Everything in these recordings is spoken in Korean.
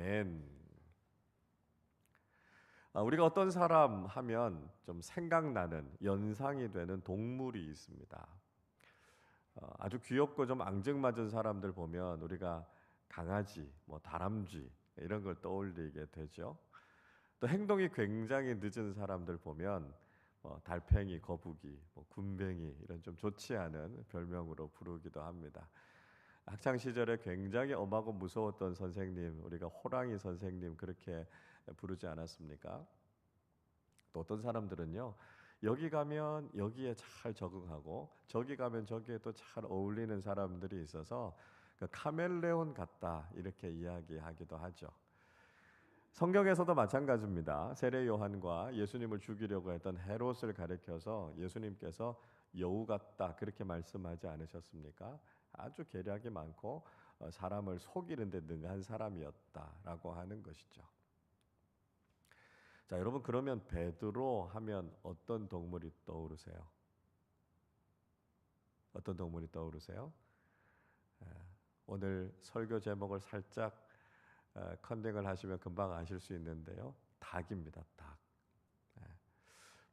아멘. 우리가 어떤 사람 하면 좀 생각나는 연상이 되는 동물이 있습니다. 아주 귀엽고 좀 앙증맞은 사람들 보면 우리가 강아지, 다람쥐 이런 걸 떠올리게 되죠. 또 행동이 굉장히 늦은 사람들 보면 달팽이, 거북이, 군뱅이 이런 좀 좋지 않은 별명으로 부르기도 합니다. 학창 시절에 굉장히 엄하고 무서웠던 선생님, 우리가 호랑이 선생님 그렇게 부르지 않았습니까? 또 어떤 사람들은요, 여기 가면 여기에 잘 적응하고 저기 가면 저기에 또 잘 어울리는 사람들이 있어서 그 카멜레온 같다 이렇게 이야기하기도 하죠. 성경에서도 마찬가지입니다. 세례 요한과 예수님을 죽이려고 했던 헤롯을 가리켜서 예수님께서 여우 같다 그렇게 말씀하지 않으셨습니까? 아주 계략이 많고 사람을 속이는 데 능한 사람이었다라고 하는 것이죠. 자, 여러분 그러면 베드로 하면 어떤 동물이 떠오르세요? 어떤 동물이 떠오르세요? 에, 오늘 설교 제목을 살짝 컨닝을 하시면 금방 아실 수 있는데요. 닭입니다. 닭.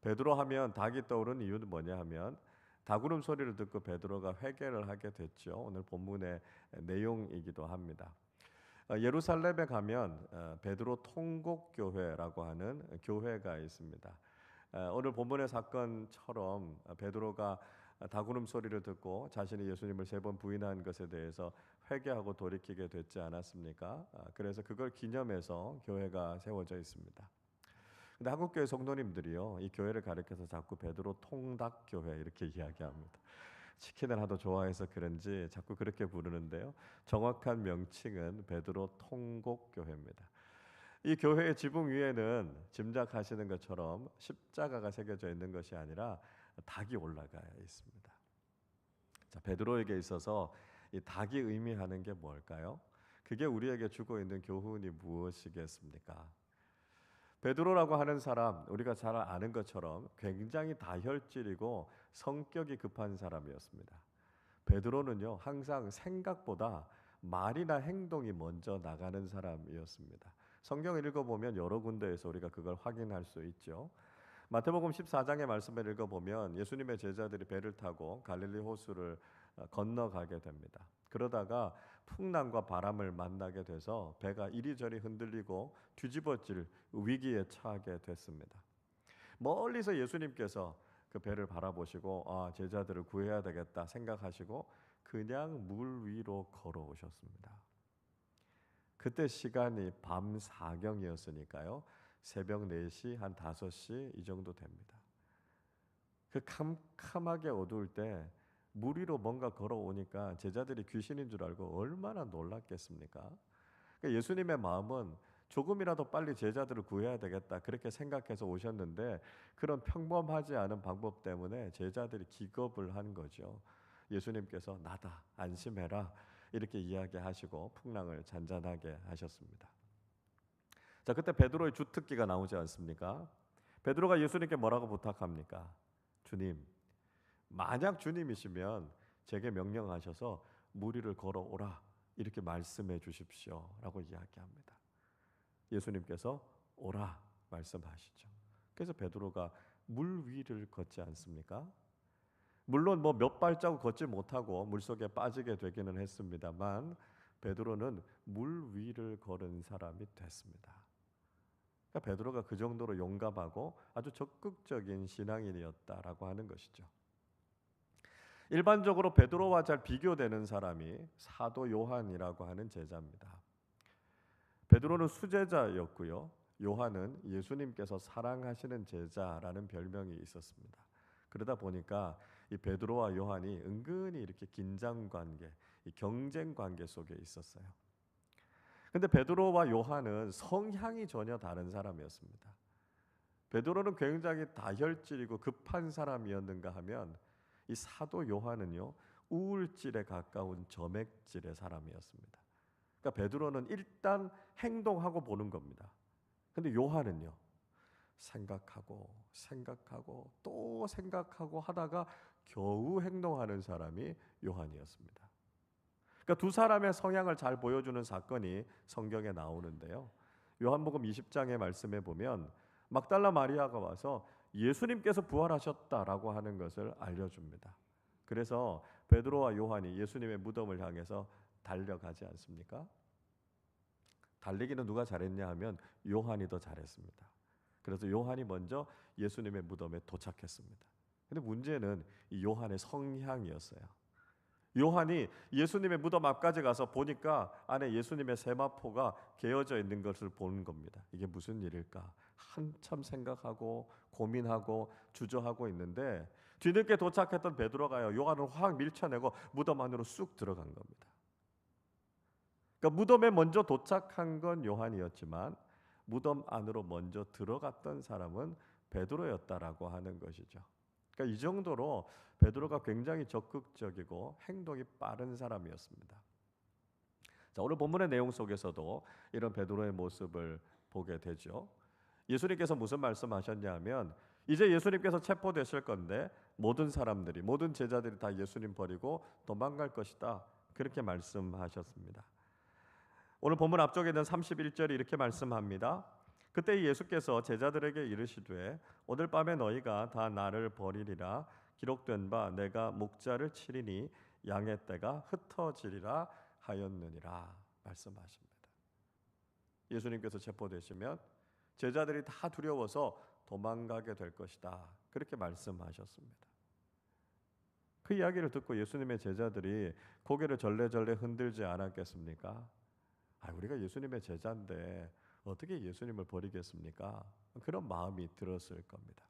베드로 하면 닭이 떠오르는 이유는 뭐냐 하면 닭울음 소리를 듣고 베드로가 회개를 하게 됐죠. 오늘 본문의 내용이기도 합니다. 예루살렘에 가면 베드로 통곡교회라고 하는 교회가 있습니다. 오늘 본문의 사건처럼 베드로가 닭울음 소리를 듣고 자신이 예수님을 3번 부인한 것에 대해서 회개하고 돌이키게 됐지 않았습니까? 그래서 그걸 기념해서 교회가 세워져 있습니다. 근데 한국교회 성도님들이요, 이 교회를 가리켜서 자꾸 베드로 통닭교회 이렇게 이야기합니다. 치킨을 하도 좋아해서 그런지 자꾸 그렇게 부르는데요. 정확한 명칭은 베드로 통곡교회입니다. 이 교회의 지붕 위에는 짐작하시는 것처럼 십자가가 새겨져 있는 것이 아니라 닭이 올라가 있습니다. 자, 베드로에게 있어서 이 닭이 의미하는 게 뭘까요? 그게 우리에게 주고 있는 교훈이 무엇이겠습니까? 베드로라고 하는 사람, 우리가 잘 아는 것처럼 굉장히 다혈질이고 성격이 급한 사람이었습니다. 베드로는요, 항상 생각보다 말이나 행동이 먼저 나가는 사람이었습니다. 성경을 읽어보면 여러 군데에서 우리가 그걸 확인할 수 있죠. 마태복음 14장의 말씀을 읽어보면 예수님의 제자들이 배를 타고 갈릴리 호수를 건너가게 됩니다. 그러다가 풍랑과 바람을 만나게 돼서 배가 이리저리 흔들리고 뒤집어질 위기에 처하게 됐습니다. 멀리서 예수님께서 그 배를 바라보시고 제자들을 구해야 되겠다 생각하시고 그냥 물 위로 걸어오셨습니다. 그때 시간이 밤 사경이었으니까요. 새벽 4시 한 5시 이 정도 됩니다. 그 캄캄하게 어두울 때 물 위로 뭔가 걸어오니까 제자들이 귀신인 줄 알고 얼마나 놀랐겠습니까? 그러니까 예수님의 마음은 조금이라도 빨리 제자들을 구해야 되겠다 그렇게 생각해서 오셨는데 그런 평범하지 않은 방법 때문에 제자들이 기겁을 한 거죠. 예수님께서 나다 안심해라 이렇게 이야기하시고 풍랑을 잔잔하게 하셨습니다. 자, 그때 베드로의 주특기가 나오지 않습니까? 베드로가 예수님께 뭐라고 부탁합니까? 주님, 만약 주님이시면 제게 명령하셔서 물 위를 걸어오라 이렇게 말씀해 주십시오라고 이야기합니다. 예수님께서 오라 말씀하시죠. 그래서 베드로가 물 위를 걷지 않습니까? 물론 몇 발자국 걷지 못하고 물속에 빠지게 되기는 했습니다만 베드로는 물 위를 걸은 사람이 됐습니다. 그러니까 베드로가 그 정도로 용감하고 아주 적극적인 신앙인이었다라고 하는 것이죠. 일반적으로 베드로와 잘 비교되는 사람이 사도 요한이라고 하는 제자입니다. 베드로는 수제자였고요. 요한은 예수님께서 사랑하시는 제자라는 별명이 있었습니다. 그러다 보니까 이 베드로와 요한이 은근히 이렇게 긴장 관계, 이 경쟁 관계 속에 있었어요. 근데 베드로와 요한은 성향이 전혀 다른 사람이었습니다. 베드로는 굉장히 다혈질이고 급한 사람이었는가 하면 이 사도 요한은요 우울질에 가까운 점액질의 사람이었습니다. 그러니까 베드로는 일단 행동하고 보는 겁니다. 근데 요한은요 생각하고 또 생각하고 하다가 겨우 행동하는 사람이 요한이었습니다. 그러니까 그러니까 두 사람의 성향을 잘 보여주는 사건이 성경에 나오는데요. 요한복음 20장의 말씀에 보면 막달라 마리아가 와서 예수님께서 부활하셨다라고 하는 것을 알려줍니다. 그래서 베드로와 요한이 예수님의 무덤을 향해서 달려가지 않습니까? 달리기는 누가 잘했냐 하면 요한이 더 잘했습니다. 그래서 요한이 먼저 예수님의 무덤에 도착했습니다. 근데 문제는 이 요한의 성향이었어요. 요한이 예수님의 무덤 앞까지 가서 보니까 안에 예수님의 세마포가 개어져 있는 것을 보는 겁니다. 이게 무슨 일일까? 한참 생각하고 고민하고 주저하고 있는데 뒤늦게 도착했던 베드로가요, 요한을 확 밀쳐내고 무덤 안으로 쑥 들어간 겁니다. 그러니까 무덤에 먼저 도착한 건 요한이었지만 무덤 안으로 먼저 들어갔던 사람은 베드로였다라고 하는 것이죠. 그러니까 이 정도로 베드로가 굉장히 적극적이고 행동이 빠른 사람이었습니다. 자, 오늘 본문의 내용 속에서도 이런 베드로의 모습을 보게 되죠. 예수님께서 무슨 말씀하셨냐면 이제 예수님께서 체포되실 건데 모든 사람들이, 모든 제자들이 다 예수님 버리고 도망갈 것이다, 그렇게 말씀하셨습니다. 오늘 본문 앞쪽에 있는 31절이 이렇게 말씀합니다. 그때 예수께서 제자들에게 이르시되 오늘 밤에 너희가 다 나를 버리리라. 기록된 바 내가 목자를 치리니 양의 떼가 흩어지리라 하였느니라 말씀하십니다. 예수님께서 체포되시면 제자들이 다 두려워서 도망가게 될 것이다, 그렇게 말씀하셨습니다. 그 이야기를 듣고 예수님의 제자들이 고개를 절레절레 흔들지 않았겠습니까? 우리가 예수님의 제자인데 어떻게 예수님을 버리겠습니까? 그런 마음이 들었을 겁니다.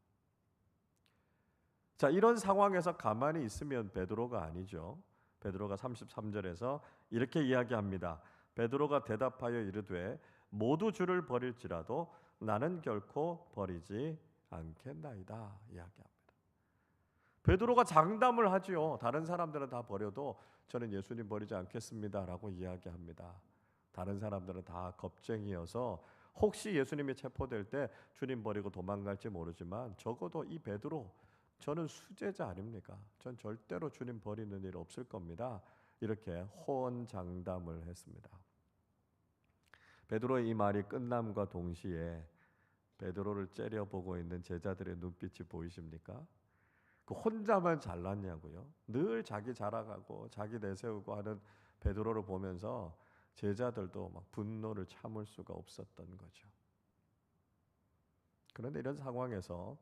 자, 이런 상황에서 가만히 있으면 베드로가 아니죠. 베드로가 33절에서 이렇게 이야기합니다. 베드로가 대답하여 이르되 모두 주를 버릴지라도 나는 결코 버리지 않겠나이다 이야기합니다. 베드로가 장담을 하지요. 다른 사람들은 다 버려도 저는 예수님 버리지 않겠습니다라고 이야기합니다. 다른 사람들은 다 겁쟁이여서 혹시 예수님이 체포될 때 주님 버리고 도망갈지 모르지만 적어도 이 베드로, 저는 수제자 아닙니까? 전 절대로 주님 버리는 일 없을 겁니다. 이렇게 호언장담을 했습니다. 베드로의 이 말이 끝남과 동시에 베드로를 째려보고 있는 제자들의 눈빛이 보이십니까? 그 혼자만 잘났냐고요? 늘 자기 자랑하고 자기 내세우고 하는 베드로를 보면서 제자들도 막 분노를 참을 수가 없었던 거죠. 그런데 이런 상황에서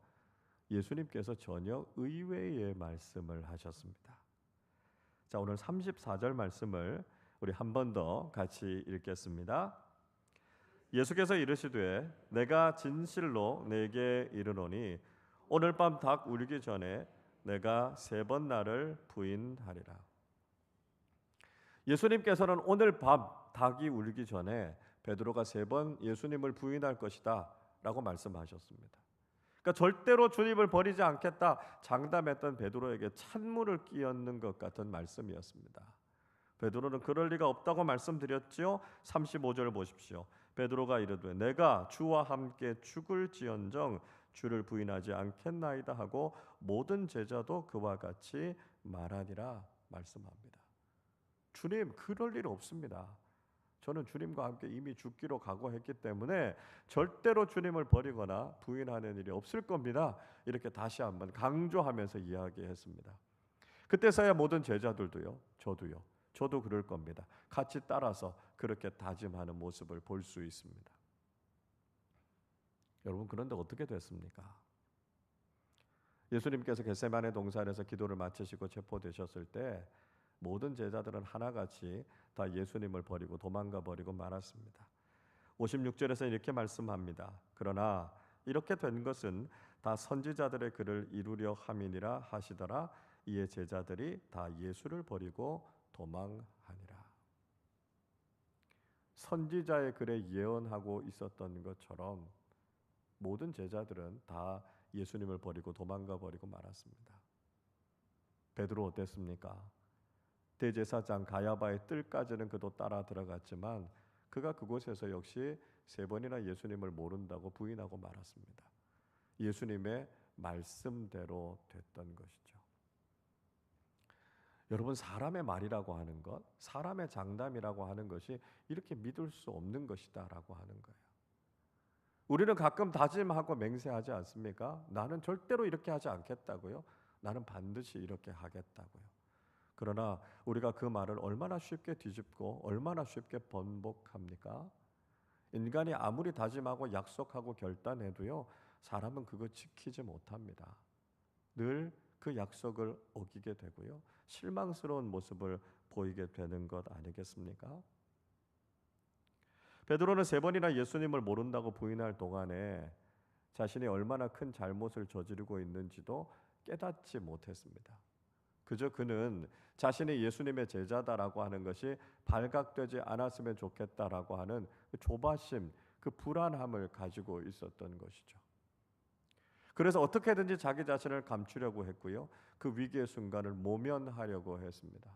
예수님께서 전혀 의외의 말씀을 하셨습니다. 자, 오늘 34절 말씀을 우리 한 번 더 같이 읽겠습니다. 예수께서 이르시되 내가 진실로 내게 이르노니 오늘 밤 닭 울기 전에 내가 3번 나를 부인하리라. 예수님께서는 오늘 밤 닭이 울기 전에 베드로가 3번 예수님을 부인할 것이다 라고 말씀하셨습니다. 그러니까 절대로 주님을 버리지 않겠다 장담했던 베드로에게 찬물을 끼얹는 것 같은 말씀이었습니다. 베드로는 그럴 리가 없다고 말씀드렸지요. 35절 보십시오. 베드로가 이르되 내가 주와 함께 죽을지언정 주를 부인하지 않겠나이다 하고 모든 제자도 그와 같이 말하니라 말씀합니다. 주님, 그럴 일 없습니다. 저는 주님과 함께 이미 죽기로 각오했기 때문에 절대로 주님을 버리거나 부인하는 일이 없을 겁니다. 이렇게 다시 한번 강조하면서 이야기했습니다. 그때서야 모든 제자들도요, 저도 그럴 겁니다. 같이 따라서 그렇게 다짐하는 모습을 볼 수 있습니다. 여러분, 그런데 어떻게 됐습니까? 예수님께서 겟세마네 동산에서 기도를 마치시고 체포되셨을 때 모든 제자들은 하나같이 다 예수님을 버리고 도망가 버리고 말았습니다. 56절에서 이렇게 말씀합니다. 그러나 이렇게 된 것은 다 선지자들의 글을 이루려 함이니라 하시더라. 이에 제자들이 다 예수를 버리고 도망하니라. 선지자의 글에 예언하고 있었던 것처럼 모든 제자들은 다 예수님을 버리고 도망가 버리고 말았습니다. 베드로 어땠습니까? 대제사장 가야바의 뜰까지는 그도 따라 들어갔지만 그가 그곳에서 역시 3번이나 예수님을 모른다고 부인하고 말았습니다. 예수님의 말씀대로 됐던 것이죠. 여러분, 사람의 말이라고 하는 것, 사람의 장담이라고 하는 것이 이렇게 믿을 수 없는 것이다라고 하는 거예요. 우리는 가끔 다짐하고 맹세하지 않습니까? 나는 절대로 이렇게 하지 않겠다고요. 나는 반드시 이렇게 하겠다고요. 그러나 우리가 그 말을 얼마나 쉽게 뒤집고 얼마나 쉽게 번복합니까? 인간이 아무리 다짐하고 약속하고 결단해도요, 사람은 그거 지키지 못합니다. 늘 그 약속을 어기게 되고요, 실망스러운 모습을 보이게 되는 것 아니겠습니까? 베드로는 3번이나 예수님을 모른다고 부인할 동안에 자신이 얼마나 큰 잘못을 저지르고 있는지도 깨닫지 못했습니다. 그저 그는 자신이 예수님의 제자다라고 하는 것이 발각되지 않았으면 좋겠다라고 하는 그 조바심, 그 불안함을 가지고 있었던 것이죠. 그래서 어떻게든지 자기 자신을 감추려고 했고요, 그 위기의 순간을 모면하려고 했습니다.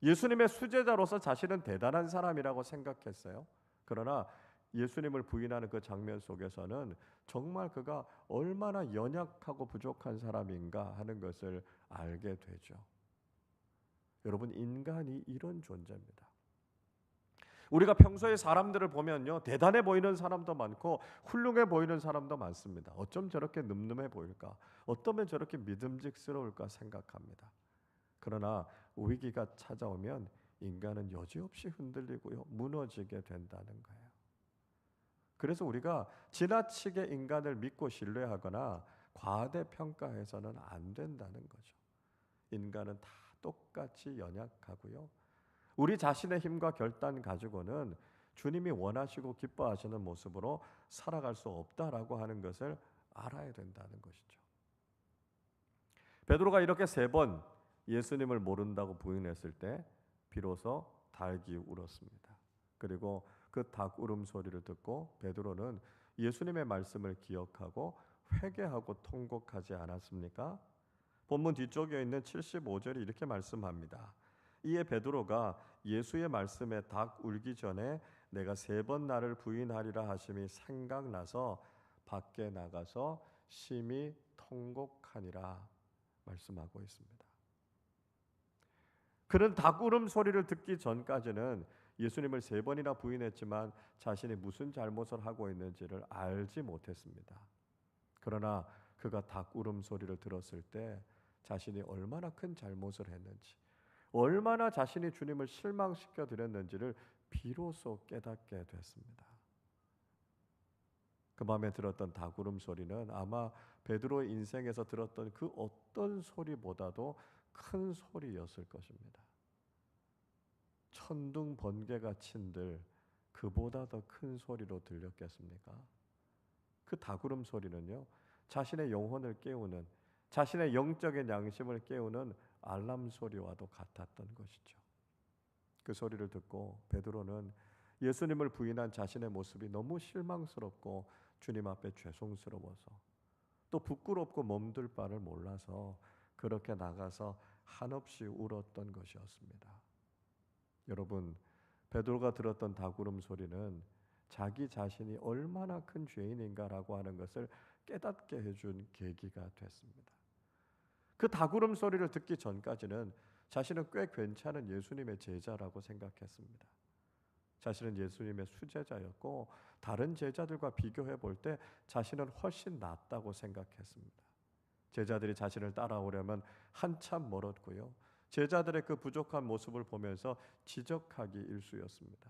예수님의 수제자로서 자신은 대단한 사람이라고 생각했어요. 그러나 예수님을 부인하는 그 장면 속에서는 정말 그가 얼마나 연약하고 부족한 사람인가 하는 것을 알게 되죠. 여러분, 인간이 이런 존재입니다. 우리가 평소에 사람들을 보면요, 대단해 보이는 사람도 많고 훌륭해 보이는 사람도 많습니다. 어쩜 저렇게 늠름해 보일까? 어쩌면 저렇게 믿음직스러울까 생각합니다. 그러나 위기가 찾아오면 인간은 여지없이 흔들리고요, 무너지게 된다는 거예요. 그래서 우리가 지나치게 인간을 믿고 신뢰하거나 과대평가해서는 안 된다는 거죠. 인간은 다 똑같이 연약하고요, 우리 자신의 힘과 결단 가지고는 주님이 원하시고 기뻐하시는 모습으로 살아갈 수 없다라고 하는 것을 알아야 된다는 것이죠. 베드로가 이렇게 3번 예수님을 모른다고 부인했을 때 비로소 닭이 울었습니다. 그리고 그 닭 울음소리를 듣고 베드로는 예수님의 말씀을 기억하고 회개하고 통곡하지 않았습니까? 본문 뒤쪽에 있는 75절이 이렇게 말씀합니다. 이에 베드로가 예수의 말씀에 닭 울기 전에 내가 3번 나를 부인하리라 하심이 생각나서 밖에 나가서 심히 통곡하니라 말씀하고 있습니다. 그는 닭 울음 소리를 듣기 전까지는 예수님을 3번이나 부인했지만 자신이 무슨 잘못을 하고 있는지를 알지 못했습니다. 그러나 그가 닭 울음 소리를 들었을 때 자신이 얼마나 큰 잘못을 했는지, 얼마나 자신이 주님을 실망시켜 드렸는지를 비로소 깨닫게 됐습니다. 그 밤에 들었던 닭 울음 소리는 아마 베드로의 인생에서 들었던 그 어떤 소리보다도 큰 소리였을 것입니다. 천둥 번개가 친들 그보다 더 큰 소리로 들렸겠습니까? 그 닭 울음 소리는요, 자신의 영혼을 깨우는, 자신의 영적인 양심을 깨우는 알람 소리와도 같았던 것이죠. 그 소리를 듣고 베드로는 예수님을 부인한 자신의 모습이 너무 실망스럽고 주님 앞에 죄송스러워서 또 부끄럽고 몸둘 바를 몰라서 그렇게 나가서 한없이 울었던 것이었습니다. 여러분, 베드로가 들었던 닭울음 소리는 자기 자신이 얼마나 큰 죄인인가라고 하는 것을 깨닫게 해준 계기가 됐습니다. 그 닭울음 소리를 듣기 전까지는 자신은 꽤 괜찮은 예수님의 제자라고 생각했습니다. 자신은 예수님의 수제자였고 다른 제자들과 비교해 볼 때 자신은 훨씬 낫다고 생각했습니다. 제자들이 자신을 따라오려면 한참 멀었고요, 제자들의 그 부족한 모습을 보면서 지적하기 일쑤였습니다.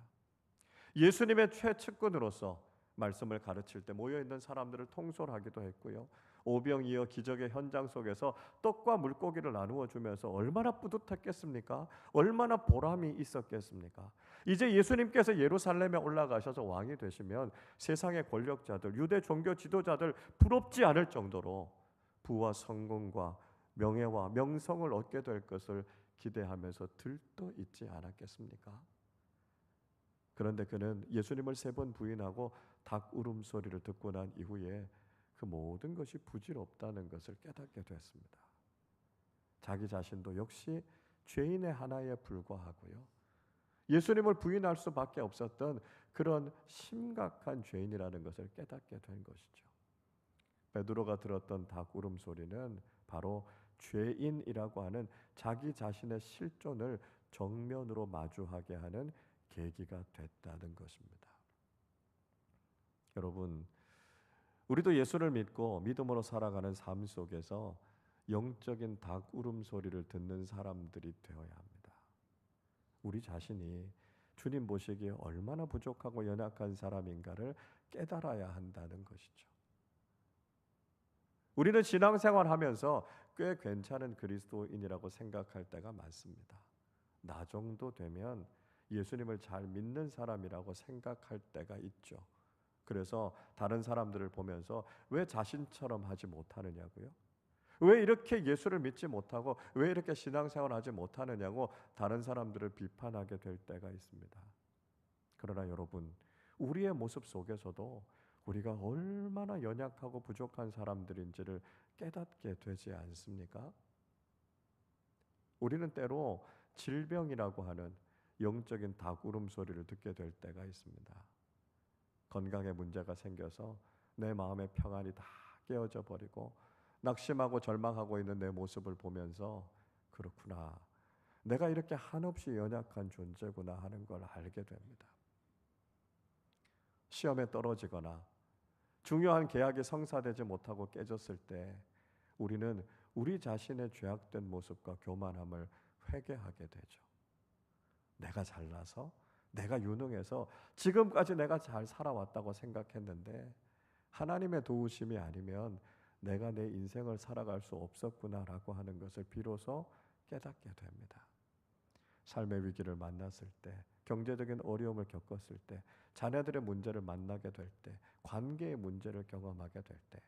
예수님의 최측근으로서 말씀을 가르칠 때 모여있는 사람들을 통솔하기도 했고요, 오병이어 기적의 현장 속에서 떡과 물고기를 나누어 주면서 얼마나 뿌듯했겠습니까? 얼마나 보람이 있었겠습니까? 이제 예수님께서 예루살렘에 올라가셔서 왕이 되시면 세상의 권력자들, 유대 종교 지도자들 부럽지 않을 정도로 부와 성공과 명예와 명성을 얻게 될 것을 기대하면서 들떠 있지 않았겠습니까? 그런데 그는 예수님을 3번 부인하고 닭 울음소리를 듣고 난 이후에 그 모든 것이 부질없다는 것을 깨닫게 됐습니다. 자기 자신도 역시 죄인의 하나에 불과하고요, 예수님을 부인할 수밖에 없었던 그런 심각한 죄인이라는 것을 깨닫게 된 것이죠. 베드로가 들었던 닭 울음소리는 바로 죄인이라고 하는 자기 자신의 실존을 정면으로 마주하게 하는 계기가 됐다는 것입니다. 여러분, 우리도 예수를 믿고 믿음으로 살아가는 삶 속에서 영적인 닭 울음소리를 듣는 사람들이 되어야 합니다. 우리 자신이 주님 보시기에 얼마나 부족하고 연약한 사람인가를 깨달아야 한다는 것이죠. 우리는 신앙생활 하면서 꽤 괜찮은 그리스도인이라고 생각할 때가 많습니다. 나 정도 되면 예수님을 잘 믿는 사람이라고 생각할 때가 있죠. 그래서 다른 사람들을 보면서 왜 자신처럼 하지 못하느냐고요? 왜 이렇게 예수를 믿지 못하고 왜 이렇게 신앙생활을 하지 못하느냐고 다른 사람들을 비판하게 될 때가 있습니다. 그러나 여러분, 우리의 모습 속에서도 우리가 얼마나 연약하고 부족한 사람들인지를 깨닫게 되지 않습니까? 우리는 때로 질병이라고 하는 영적인 닭 울음소리를 듣게 될 때가 있습니다. 건강에 문제가 생겨서 내 마음의 평안이 다 깨어져 버리고 낙심하고 절망하고 있는 내 모습을 보면서 그렇구나, 내가 이렇게 한없이 연약한 존재구나 하는 걸 알게 됩니다. 시험에 떨어지거나 중요한 계약이 성사되지 못하고 깨졌을 때 우리는 우리 자신의 죄악된 모습과 교만함을 회개하게 되죠. 내가 잘나서, 내가 유능해서 지금까지 내가 잘 살아왔다고 생각했는데 하나님의 도우심이 아니면 내가 내 인생을 살아갈 수 없었구나라고 하는 것을 비로소 깨닫게 됩니다. 삶의 위기를 만났을 때, 경제적인 어려움을 겪었을 때, 자녀들의 문제를 만나게 될 때, 관계의 문제를 경험하게 될 때,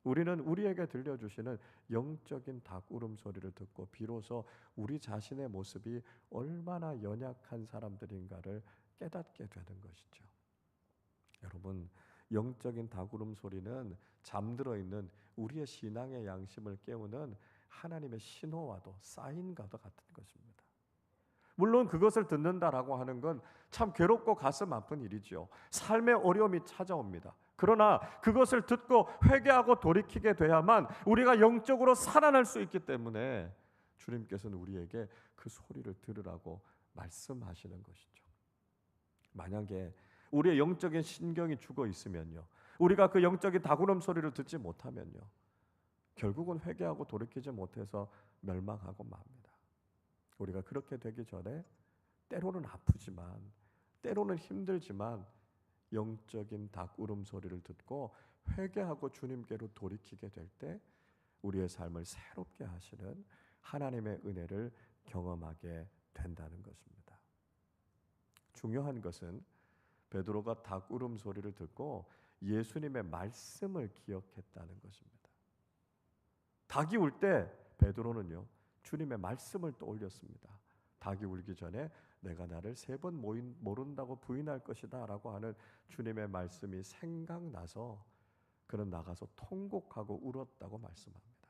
우리는 우리에게 들려주시는 영적인 닭 울음소리를 듣고 비로소 우리 자신의 모습이 얼마나 연약한 사람들인가를 깨닫게 되는 것이죠. 여러분, 영적인 닭 울음소리는 잠들어 있는 우리의 신앙의 양심을 깨우는 하나님의 신호와도 사인과도 같은 것입니다. 물론 그것을 듣는다라고 하는 건 참 괴롭고 가슴 아픈 일이죠. 삶의 어려움이 찾아옵니다. 그러나 그것을 듣고 회개하고 돌이키게 돼야만 우리가 영적으로 살아날 수 있기 때문에 주님께서는 우리에게 그 소리를 들으라고 말씀하시는 것이죠. 만약에 우리의 영적인 신경이 죽어 있으면요, 우리가 그 영적인 닭울음 소리를 듣지 못하면요, 결국은 회개하고 돌이키지 못해서 멸망하고 맙니다. 우리가 그렇게 되기 전에 때로는 아프지만, 때로는 힘들지만 영적인 닭 울음소리를 듣고 회개하고 주님께로 돌이키게 될 때 우리의 삶을 새롭게 하시는 하나님의 은혜를 경험하게 된다는 것입니다. 중요한 것은 베드로가 닭 울음소리를 듣고 예수님의 말씀을 기억했다는 것입니다. 닭이 울 때 베드로는요, 주님의 말씀을 떠올렸습니다. 닭이 울기 전에 내가 나를 3번 모른다고 부인할 것이다 라고 하는 주님의 말씀이 생각나서 그는 나가서 통곡하고 울었다고 말씀합니다.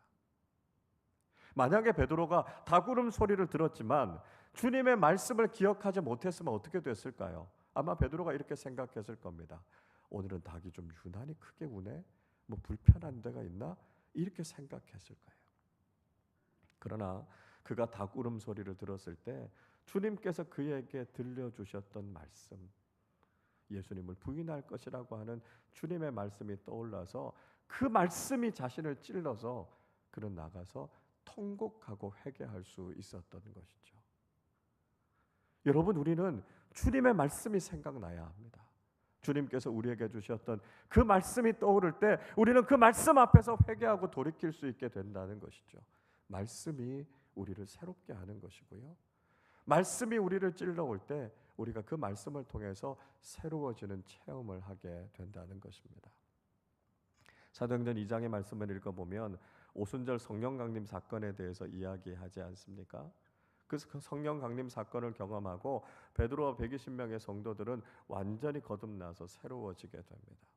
만약에 베드로가 닭 울음 소리를 들었지만 주님의 말씀을 기억하지 못했으면 어떻게 됐을까요? 아마 베드로가 이렇게 생각했을 겁니다. 오늘은 닭이 좀 유난히 크게 우네? 뭐 불편한 데가 있나? 이렇게 생각했을 거예요. 그러나 그가 닭 울음소리를 들었을 때 주님께서 그에게 들려주셨던 말씀, 예수님을 부인할 것이라고 하는 주님의 말씀이 떠올라서 그 말씀이 자신을 찔러서 그는 나가서 통곡하고 회개할 수 있었던 것이죠. 여러분, 우리는 주님의 말씀이 생각나야 합니다. 주님께서 우리에게 주셨던 그 말씀이 떠오를 때 우리는 그 말씀 앞에서 회개하고 돌이킬 수 있게 된다는 것이죠. 말씀이 우리를 새롭게 하는 것이고요, 말씀이 우리를 찔러올 때 우리가 그 말씀을 통해서 새로워지는 체험을 하게 된다는 것입니다. 사도행전 2장의 말씀을 읽어보면 오순절 성령 강림 사건에 대해서 이야기하지 않습니까? 그 성령 강림 사건을 경험하고 베드로와 120명의 성도들은 완전히 거듭나서 새로워지게 됩니다.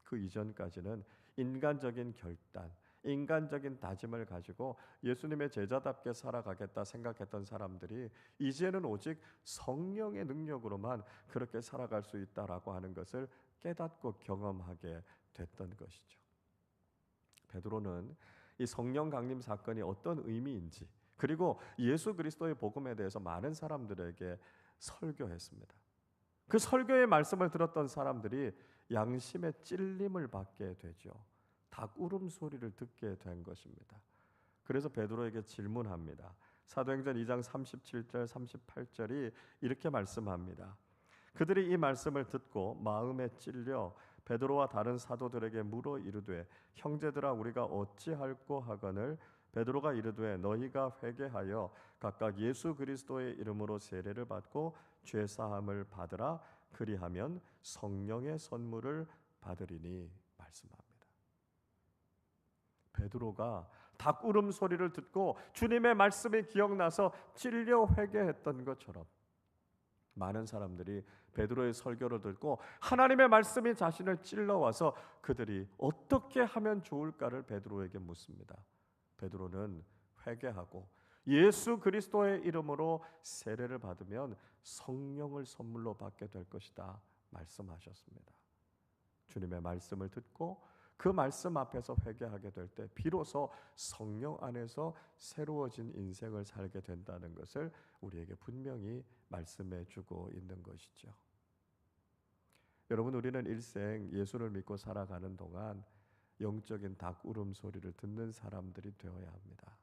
그 이전까지는 인간적인 결단, 인간적인 다짐을 가지고 예수님의 제자답게 살아가겠다 생각했던 사람들이 이제는 오직 성령의 능력으로만 그렇게 살아갈 수 있다라고 하는 것을 깨닫고 경험하게 됐던 것이죠. 베드로는 이 성령 강림 사건이 어떤 의미인지, 그리고 예수 그리스도의 복음에 대해서 많은 사람들에게 설교했습니다. 그 설교의 말씀을 들었던 사람들이 양심의 찔림을 받게 되죠. 닭 울음소리를 듣게 된 것입니다. 그래서 베드로에게 질문합니다. 사도행전 2장 37절 38절이 이렇게 말씀합니다. 그들이 이 말씀을 듣고 마음에 찔려 베드로와 다른 사도들에게 물어 이르되 형제들아 우리가 어찌할꼬 하거늘 베드로가 이르되 너희가 회개하여 각각 예수 그리스도의 이름으로 세례를 받고 죄 사함을 받으라 그리하면 성령의 선물을 받으리니 말씀합니다. 베드로가 닭 울음소리를 듣고 주님의 말씀이 기억나서 찔려 회개했던 것처럼 많은 사람들이 베드로의 설교를 듣고 하나님의 말씀이 자신을 찔러와서 그들이 어떻게 하면 좋을까를 베드로에게 묻습니다. 베드로는 회개하고 예수 그리스도의 이름으로 세례를 받으면 성령을 선물로 받게 될 것이다 말씀하셨습니다. 주님의 말씀을 듣고 그 말씀 앞에서 회개하게 될 때 비로소 성령 안에서 새로워진 인생을 살게 된다는 것을 우리에게 분명히 말씀해 주고 있는 것이죠. 여러분, 우리는 일생 예수를 믿고 살아가는 동안 영적인 닭 울음소리를 듣는 사람들이 되어야 합니다.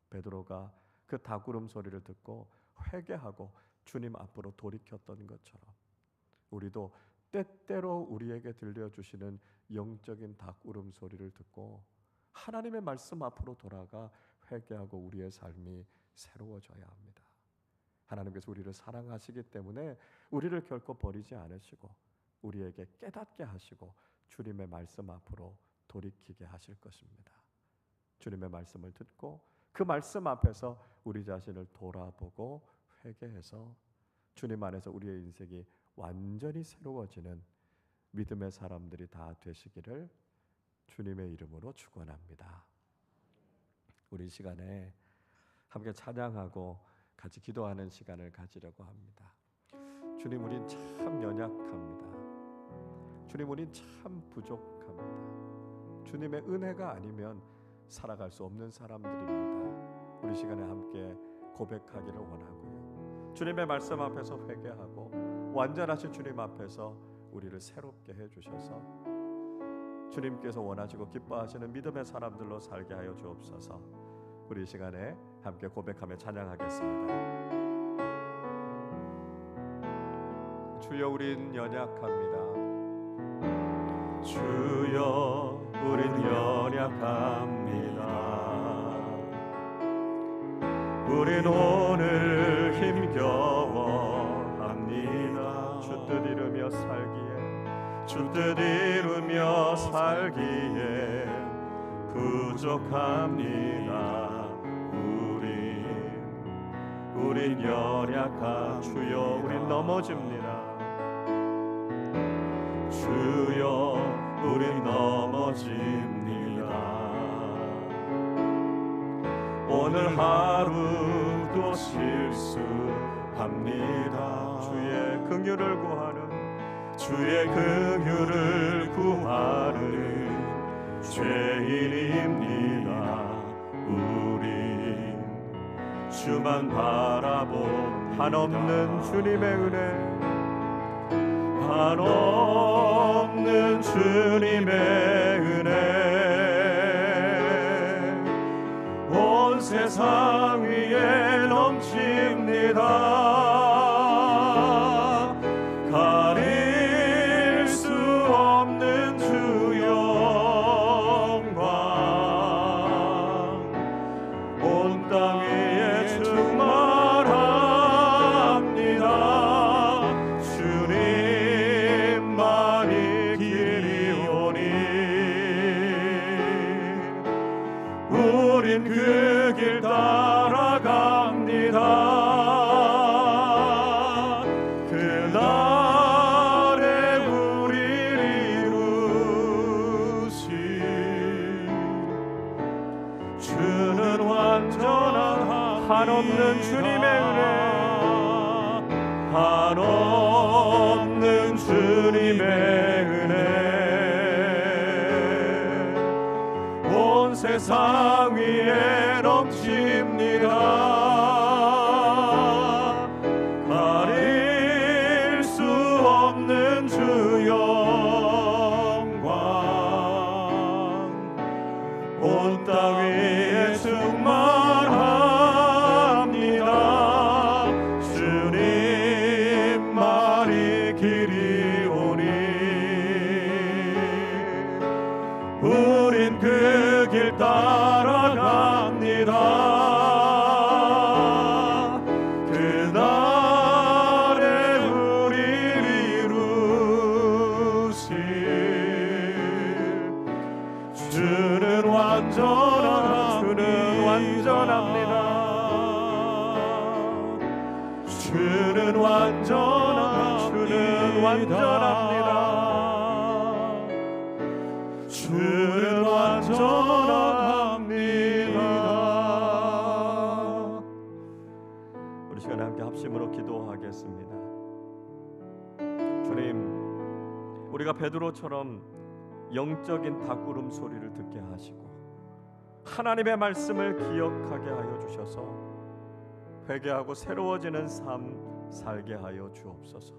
베드로가 그 닭 울음소리를 듣고 회개하고 주님 앞으로 돌이켰던 것처럼 우리도 때때로 우리에게 들려주시는 영적인 닭 울음소리를 듣고 하나님의 말씀 앞으로 돌아가 회개하고 우리의 삶이 새로워져야 합니다. 하나님께서 우리를 사랑하시기 때문에 우리를 결코 버리지 않으시고 우리에게 깨닫게 하시고 주님의 말씀 앞으로 돌이키게 하실 것입니다. 주님의 말씀을 듣고 그 말씀 앞에서 우리 자신을 돌아보고 회개해서 주님 안에서 우리의 인생이 완전히 새로워지는 믿음의 사람들이 다 되시기를 주님의 이름으로 축원합니다. 우리 시간에 함께 찬양하고 같이 기도하는 시간을 가지려고 합니다. 주님, 우린 참 연약합니다. 주님, 우린 참 부족합니다. 주님의 은혜가 아니면 살아갈 수 없는 사람들입니다. 우리 시간에 함께 고백하기를 원하고요. 주님의 말씀 앞에서 회개하고 완전하신 주님 앞에서 우리를 새롭게 해주셔서 주님께서 원하시고 기뻐하시는 믿음의 사람들로 살게 하여 주옵소서. 우리 시간에 함께 고백하며 찬양하겠습니다. 주여, 우린 연약합니다. 주여, 우린 연약합니다. 우린 오늘 힘겨워합니다. 주 뜻 이루며 살기에, 주 뜻 이루며 살기에 부족합니다. 우린 연약한 주여, 우린 넘어집니다. 주여, 우린 넘어집니다. 오늘 하루도 실수합니다. 주의 긍휼을 구하는 죄인입니다. 우린 주만 바라봅니다. 한없는 주님의 은혜, 한없는 주님의 은혜 온 세상 위에 넘칩니다. 가릴 수 없는 주 영광 온 땅 위에 충만합니다. 주님만이 길이오니 우린 그 길 따라갑니다. 그날에 우리를 이루신 주는 완전한 한없는 주님의 은혜, 한없는 주님의 은혜 온 세상 세상 위에 넘칩니다. 가릴 수 없는 주 영광 온 땅 위에 충만합니다. 주님 말이 길이 오니 우린 그 길 따라갑니다. 그날에 우리를 이루실 주는 완전합니다. 주는 완전합니다. 주는 완전합니다. 우리 시간에 함께 합심으로 기도하겠습니다. 주님, 우리가 베드로처럼 영적인 닭울음 소리를 듣게 하시고 하나님의 말씀을 기억하게 하여 주셔서 회개하고 새로워지는 삶 살게 하여 주옵소서.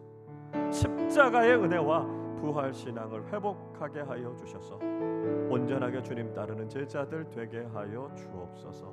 십자가의 은혜와 부활 신앙을 회복하게 하여 주셔서 온전하게 주님 따르는 제자들 되게 하여 주옵소서.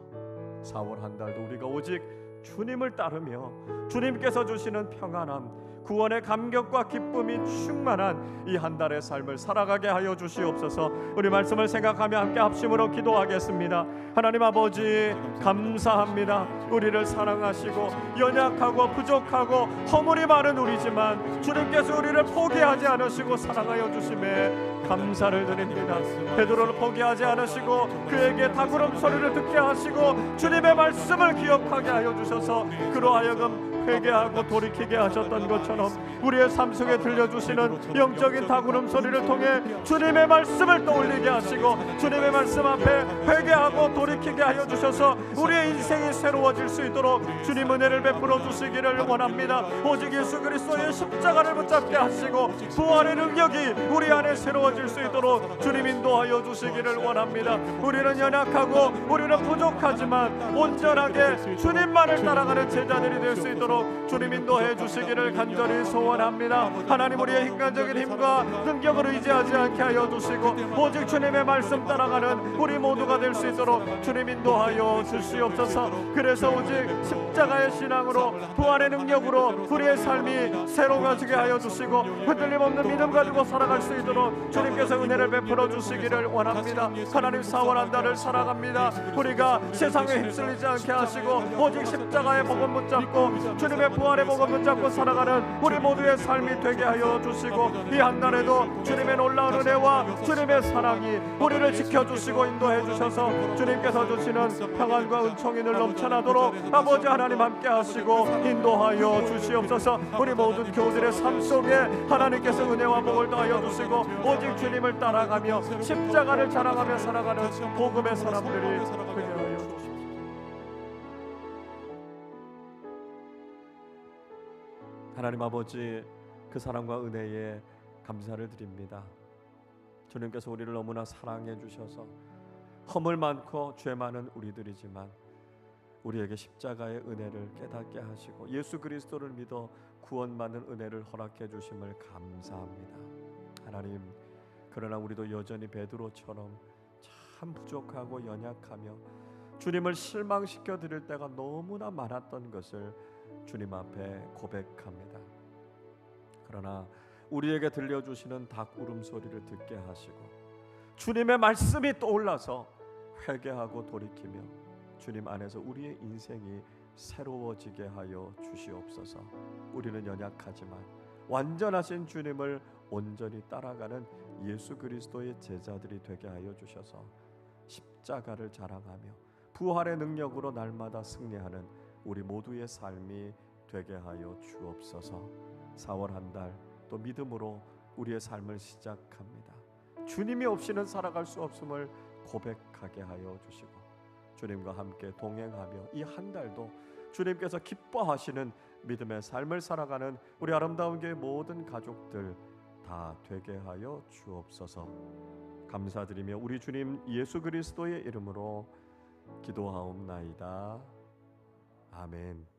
4월 한 달도 우리가 오직 주님을 따르며 주님께서 주시는 평안함, 구원의 감격과 기쁨이 충만한 이 한 달의 삶을 살아가게 하여 주시옵소서. 우리 말씀을 생각하며 함께 합심으로 기도하겠습니다. 하나님 아버지, 감사합니다. 우리를 사랑하시고 연약하고 부족하고 허물이 많은 우리지만 주님께서 우리를 포기하지 않으시고 사랑하여 주심에 감사를 드립니다. 베드로를 포기하지 않으시고 그에게 닭울음 소리를 듣게 하시고 주님의 말씀을 기억하게 하여 주셔서 그로 하여금 회개하고 돌이키게 하셨던 것처럼 우리의 삶 속에 들려주시는 영적인 닭울음 소리를 통해 주님의 말씀을 떠올리게 하시고 주님의 말씀 앞에 회개하고 돌이키게 하여 주셔서 우리의 인생이 새로워질 수 있도록 주님 은혜를 베풀어 주시기를 원합니다. 오직 예수 그리스도의 십자가를 붙잡게 하시고 부활의 능력이 우리 안에 새로워질 수 있도록 주님 인도하여 주시기를 원합니다. 우리는 연약하고 우리는 부족하지만 온전하게 주님만을 따라가는 제자들이 될 수 있도록 주님 인도해 주시기를 간절히 소원합니다. 하나님, 우리의 인간적인 힘과 능력을 의지하지 않게 하여 주시고 오직 주님의 말씀 따라가는 우리 모두가 될 수 있도록 주님 인도하여 주시옵소서. 그래서 오직 십자가의 신앙으로 부활의 능력으로 우리의 삶이 새로워지게 하여 주시고 흔들림 없는 믿음 가지고 살아갈 수 있도록 주님께서 은혜를 베풀어 주시기를 원합니다. 하나님, 4월 한 달을 살아갑니다. 우리가 세상에 휩쓸리지 않게 하시고 오직 십자가의 복음 붙잡고 주님의 부활의 복음 붙잡고 살아가는 우리 모두의 삶이 되게 하여 주시고 이 한 달에도 주님의 놀라운 은혜와 주님의 사랑이 우리를 지켜주시고 인도해 주셔서 주님께서 주시는 평안과 은총이 늘 넘쳐나도록 아버지 하나님 함께 하시고 인도하여 주시옵소서. 우리 모든 교우들의 삶 속에 하나님께서 은혜와 복을 더하여 주시고 오직 주님을 따라가며 십자가를 자랑하며 살아가는 복음의 사람들이 되게 하여 주시옵소서. 하나님 아버지, 그 사랑과 은혜에 감사를 드립니다. 주님께서 우리를 너무나 사랑해 주셔서 허물 많고 죄 많은 우리들이지만 우리에게 십자가의 은혜를 깨닫게 하시고 예수 그리스도를 믿어 구원받는 은혜를 허락해 주심을 감사합니다. 하나님, 그러나 우리도 여전히 베드로처럼 참 부족하고 연약하며 주님을 실망시켜 드릴 때가 너무나 많았던 것을 주님 앞에 고백합니다. 그러나 우리에게 들려주시는 닭울음 소리를 듣게 하시고 주님의 말씀이 떠올라서 회개하고 돌이키며 주님 안에서 우리의 인생이 새로워지게 하여 주시옵소서. 우리는 연약하지만 완전하신 주님을 온전히 따라가는 예수 그리스도의 제자들이 되게 하여 주셔서 십자가를 자랑하며 부활의 능력으로 날마다 승리하는 우리 모두의 삶이 되게 하여 주옵소서. 4월 한 달 또 믿음으로 우리의 삶을 시작합니다. 주님이 없이는 살아갈 수 없음을 고백하게 하여 주시고 주님과 함께 동행하며 이 한 달도 주님께서 기뻐하시는 믿음의 삶을 살아가는 우리 아름다운 교회 모든 가족들 다 되게 하여 주옵소서. 감사드리며 우리 주님 예수 그리스도의 이름으로 기도하옵나이다. 아멘.